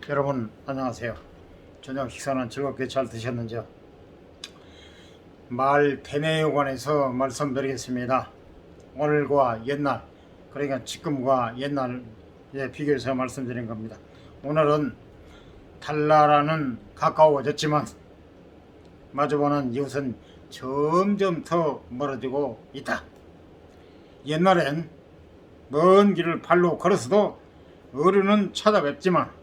여러분 안녕하세요. 저녁 식사는 즐겁게 잘 드셨는지요? 말 대내에 관해서 말씀드리겠습니다. 오늘과 옛날, 그러니까 지금과 옛날에 비교해서 말씀드린 겁니다. 오늘은 달나라는 가까워졌지만 마주보는 이웃은 점점 더 멀어지고 있다. 옛날엔 먼 길을 발로 걸어서도 어른은 찾아뵙지만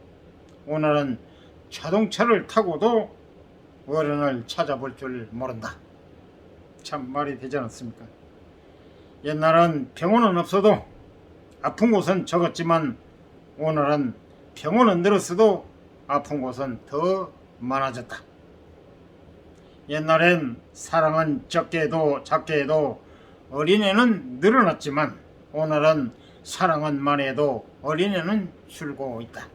오늘은 자동차를 타고도 어른을 찾아볼 줄 모른다. 참 말이 되지 않습니까? 옛날은 병원은 없어도 아픈 곳은 적었지만 오늘은 병원은 늘었어도 아픈 곳은 더 많아졌다. 옛날엔 사랑은 적게 해도 작게 해도 어린애는 늘어났지만 오늘은 사랑은 많이 해도 어린애는 줄고 있다.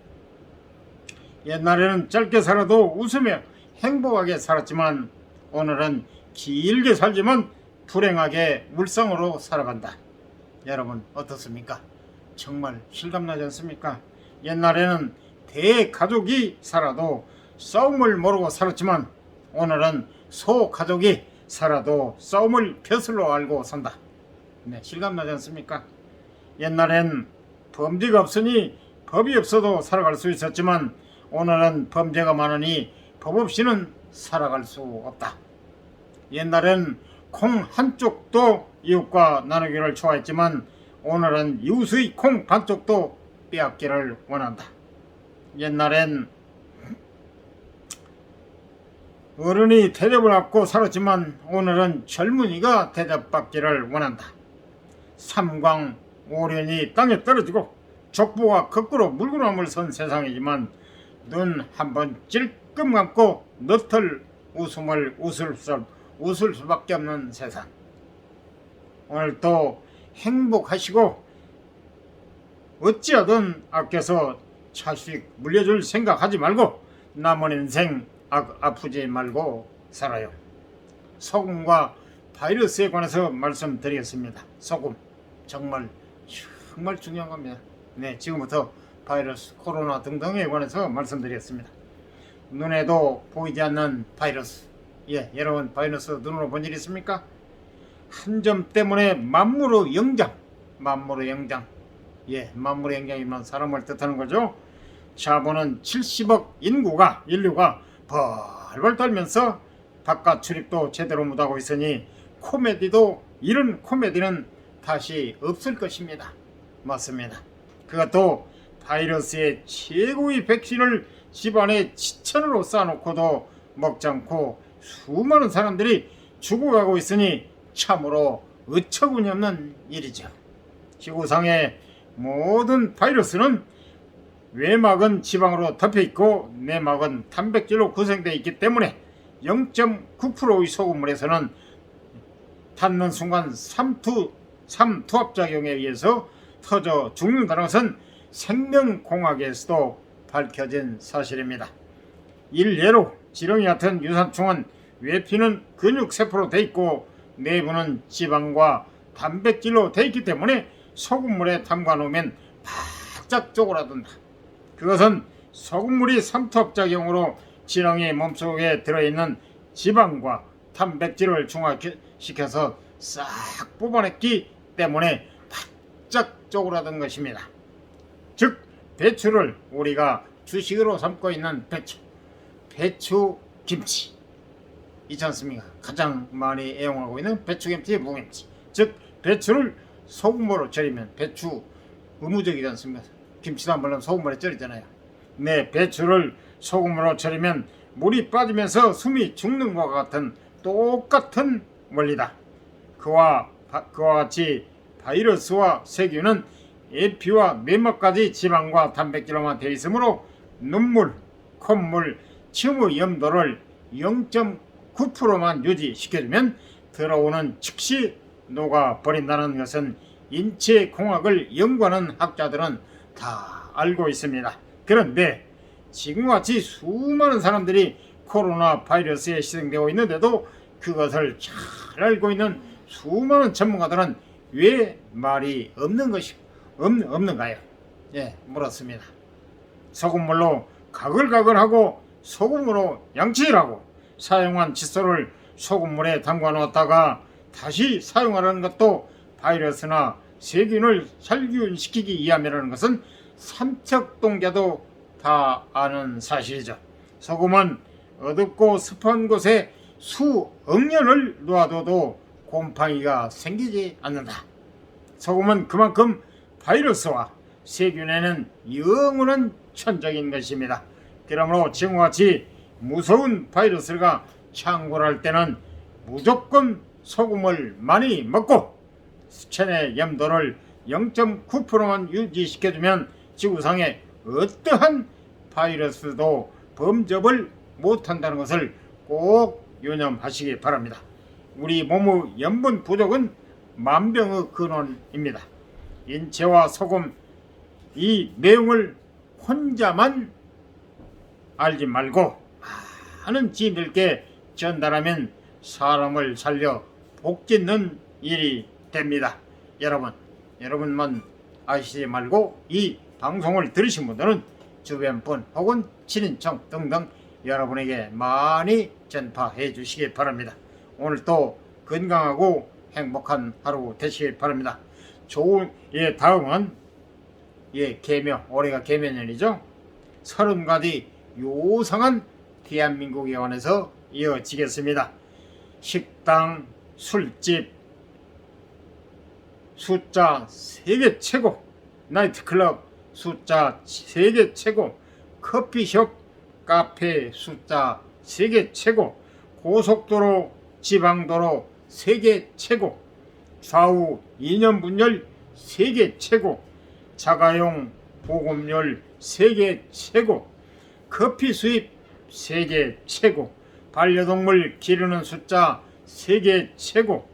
옛날에는 짧게 살아도 웃으며 행복하게 살았지만 오늘은 길게 살지만 불행하게 물상으로 살아간다. 여러분 어떻습니까? 정말 실감나지 않습니까? 옛날에는 대가족이 살아도 싸움을 모르고 살았지만 오늘은 소가족이 살아도 싸움을 벼슬로 알고 산다. 네, 실감나지 않습니까? 옛날엔 범죄가 없으니 법이 없어도 살아갈 수 있었지만 오늘은 범죄가 많으니 법 없이는 살아갈 수 없다. 옛날엔 콩 한쪽도 이웃과 나누기를 좋아했지만 오늘은 이웃의 콩 반쪽도 빼앗기를 원한다. 옛날엔 어른이 대접을 받고 살았지만 오늘은 젊은이가 대접받기를 원한다. 삼광오련이 땅에 떨어지고 족보가 거꾸로 물구나무를 선 세상이지만 눈 한번 찔끔 감고 너털 웃음을 웃을 수밖에 없는 세상. 오늘도 행복하시고 어찌하든 아껴서 자식 물려줄 생각하지 말고 남은 인생 아프지 말고 살아요. 소금과 바이러스에 관해서 말씀드리겠습니다. 소금 정말 중요한 겁니다. 네, 지금부터 바이러스, 코로나 등등에 관해서 말씀드리겠습니다. 눈에도 보이지 않는 바이러스. 여러분 바이러스 눈으로 본 일 있습니까? 한 점 때문에 만물의 영장. 만물의 영장이면 사람을 뜻하는 거죠. 자본은 70억 인류가 벌벌 떨면서 바깥 출입도 제대로 못하고 있으니 이런 코미디는 다시 없을 것입니다. 맞습니다. 그것도 바이러스의 최고의 백신을 집안에 지천으로 쌓아놓고도 먹지 않고 수많은 사람들이 죽어가고 있으니 참으로 어처구니 없는 일이죠. 지구상의 모든 바이러스는 외막은 지방으로 덮여있고 내막은 단백질로 구성되어 있기 때문에 0.9%의 소금물에서는 닿는 순간 삼투압작용에 의해서 터져 죽는다는 것은 생명공학에서도 밝혀진 사실입니다. 일례로 지렁이 같은 유산충은 외피는 근육세포로 되어 있고 내부는 지방과 단백질로 되어 있기 때문에 소금물에 담가 놓으면 바짝 쪼그라든다. 그것은 소금물이 삼투압작용으로 지렁이 몸속에 들어있는 지방과 단백질을 중화시켜서 싹 뽑아냈기 때문에 바짝 쪼그라든 것입니다. 즉 배추를 우리가 주식으로 삼고 있는 배추김치 있지 않습니까? 가장 많이 애용하고 있는 배추김치, 무김치. 즉 배추를 소금으로 절이면 배추 의무적이지 않습니까? 김치도 안 물론 소금물에 절이잖아요. 네, 배추를 소금으로 절이면 물이 빠지면서 숨이 죽는 것과 같은 똑같은 원리다. 그와 같이 바이러스와 세균은 에피와 내막까지 지방과 단백질로만 되어 있으므로 눈물, 콧물, 침의 염도를 0.9%만 유지시켜주면 들어오는 즉시 녹아버린다는 것은 인체공학을 연구하는 학자들은 다 알고 있습니다. 그런데 지금과 같이 수많은 사람들이 코로나 바이러스에 희생되고 있는데도 그것을 잘 알고 있는 수많은 전문가들은 왜 말이 없는가요? 물었습니다. 소금물로 가글가글하고 소금으로 양치질하고 사용한 칫솔을 소금물에 담가 놓았다가 다시 사용하라는 것도 바이러스나 세균을 살균시키기 위함이라는 것은 삼척동자도 다 아는 사실이죠. 소금은 어둡고 습한 곳에 수억 년을 놓아둬도 곰팡이가 생기지 않는다. 소금은 그만큼 바이러스와 세균에는 영원한 천적인 것입니다. 그러므로 지금과 같이 무서운 바이러스가 창궐할 때는 무조건 소금을 많이 먹고 체내 염도를 0.9%만 유지시켜주면 지구상에 어떠한 바이러스도 범접을 못한다는 것을 꼭 유념하시기 바랍니다. 우리 몸의 염분 부족은 만병의 근원입니다. 인체와 소금 이 내용을 혼자만 알지 말고 많은 지인들께 전달하면 사람을 살려 복짓는 일이 됩니다. 여러분만 아시지 말고 이 방송을 들으신 분들은 주변 분 혹은 친인척 등등 여러분에게 많이 전파해 주시기 바랍니다. 오늘도 건강하고 행복한 하루 되시기 바랍니다. 다음은 개묘, 올해가 개묘년이죠. 30가지 요상한 대한민국에 관해서 이어지겠습니다. 식당, 술집, 숫자 세계 최고, 나이트클럽 숫자 세계 최고, 커피숍, 카페 숫자 세계 최고, 고속도로, 지방도로 세계 최고, 좌우 2년 분열 세계 최고, 자가용 보급률 세계 최고, 커피 수입 세계 최고, 반려동물 기르는 숫자 세계 최고,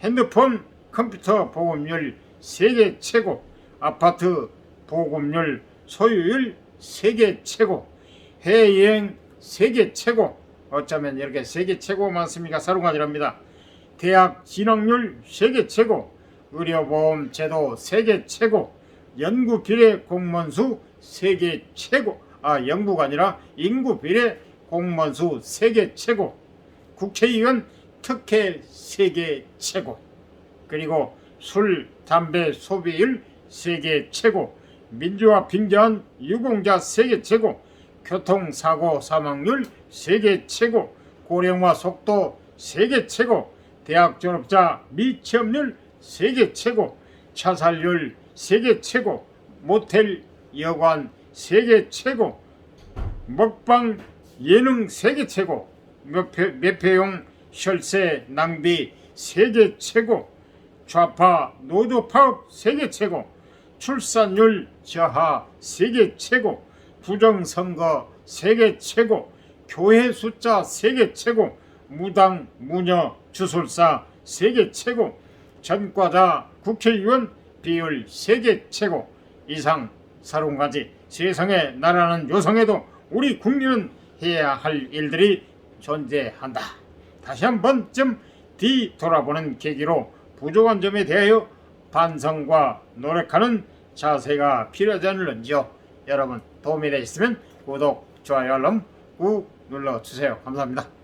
핸드폰 컴퓨터 보급률 세계 최고, 아파트 보급률 소유율 세계 최고, 해외여행 세계 최고, 어쩌면 이렇게 세계 최고 많습니까? 사롱가지랍니다. 대학 진학률 세계 최고, 의료보험 제도 세계 최고, 연구 비례 공무원 수 세계 최고, 연구가 아니라 인구 비례 공무원 수 세계 최고, 국회의원 특혜 세계 최고, 그리고 술, 담배 소비율 세계 최고, 민주화 빙자한 유공자 세계 최고, 교통사고 사망률 세계 최고, 고령화 속도 세계 최고, 대학 졸업자 미취업률 세계 최고, 자살률 세계 최고, 모텔 여관 세계 최고, 먹방 예능 세계 최고, 매표용 혈세 낭비 세계 최고, 좌파 노조 파업 세계 최고, 출산율 저하 세계 최고, 부정선거 세계 최고, 교회 숫자 세계 최고, 무당 무녀 주술사 세계 최고, 전과자 국회의원 비율 세계 최고. 이상 30가지 세상에 나라는 요상해도 우리 국민은 해야 할 일들이 존재한다. 다시 한 번쯤 뒤돌아보는 계기로 부족한 점에 대하여 반성과 노력하는 자세가 필요하지 않을런지요. 여러분 도움이 되셨으면 구독, 좋아요, 알람 꾹 눌러주세요. 감사합니다.